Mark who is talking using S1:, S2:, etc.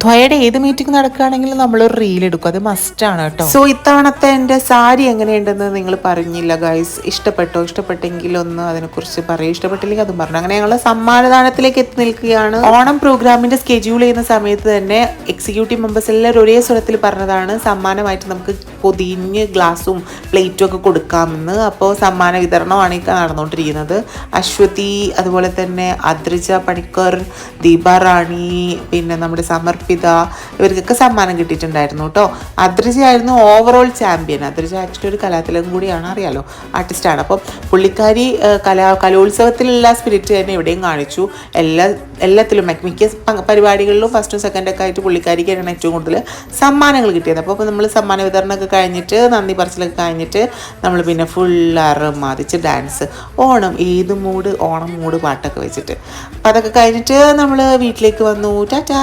S1: ധ്വയുടെ ഏത് മീറ്റിംഗ് നടക്കുകയാണെങ്കിലും നമ്മളൊരു റീൽ എടുക്കും, അത് മസ്റ്റാണ് കേട്ടോ. സോ ഇത്തവണത്തെ എൻ്റെ സാരി എങ്ങനെയുണ്ടെന്ന് നിങ്ങൾ പറഞ്ഞില്ല ഗൈസ്. ഇഷ്ടപ്പെട്ടോ? ഇഷ്ടപ്പെട്ടെങ്കിൽ ഒന്ന് അതിനെക്കുറിച്ച് പറയും, ഇഷ്ടപ്പെട്ടില്ലെങ്കിൽ അതും പറഞ്ഞു. അങ്ങനെ ഞങ്ങൾ സമ്മാനദാനത്തിലേക്ക് എത്തി നിൽക്കുകയാണ്. ഓണം പ്രോഗ്രാമിൻ്റെ സ്കെഡ്യൂൾ ചെയ്യുന്ന സമയത്ത് തന്നെ എക്സിക്യൂട്ടീവ് മെമ്പേഴ്സ് എല്ലാവരും ഒരേ സ്വരത്തിൽ പറഞ്ഞതാണ് സമ്മാനമായിട്ട് നമുക്ക് പൊതിഞ്ഞ് ഗ്ലാസും പ്ലേറ്റും ഒക്കെ കൊടുക്കാമെന്ന്. അപ്പോൾ സമ്മാന വിതരണമാണ് ഈ നടന്നുകൊണ്ടിരിക്കുന്നത്. അശ്വതി, അതുപോലെ തന്നെ അദ്രിജ പണിക്കർ, ദീപ റാണി, പിന്നെ നമ്മുടെ സമർപ്പിത, ഇവർക്കൊക്കെ സമ്മാനം കിട്ടിയിട്ടുണ്ടായിരുന്നു കേട്ടോ. അദ്രിജയായിരുന്നു ഓവറോൾ ചാമ്പ്യൻ. അദ്രിജ ആക്ച്വലി ഒരു കലാതിലകം കൂടിയാണ്, അറിയാലോ, ആർട്ടിസ്റ്റാണ്. അപ്പം പുള്ളിക്കാരി കലോത്സവത്തിലുള്ള സ്പിരിറ്റ് തന്നെ എവിടെയും കാണിച്ചു. എല്ലാത്തിലും മിക്ക പരിപാടികളിലും ഫസ്റ്റും സെക്കൻഡൊക്കെ ആയിട്ട് പുള്ളിക്കാരിക്കാണ് ഏറ്റവും കൂടുതൽ സമ്മാനങ്ങൾ കിട്ടിയത്. അപ്പോൾ നമ്മൾ സമ്മാന വിതരണമൊക്കെ കഴിഞ്ഞിട്ട്, നന്ദി പറച്ചിലൊക്കെ കഴിഞ്ഞിട്ട് നമ്മൾ പിന്നെ ഫുൾ അറമാതിച്ച് ഡാൻസ്, ഓണം ഏത് മൂഡ്, ഓണം മൂഡ് പാട്ടൊക്കെ വെച്ചിട്ട്. അപ്പം അതൊക്കെ കഴിഞ്ഞിട്ട് നമ്മൾ വീട്ടിലേക്ക് വന്നു. ടാറ്റാ.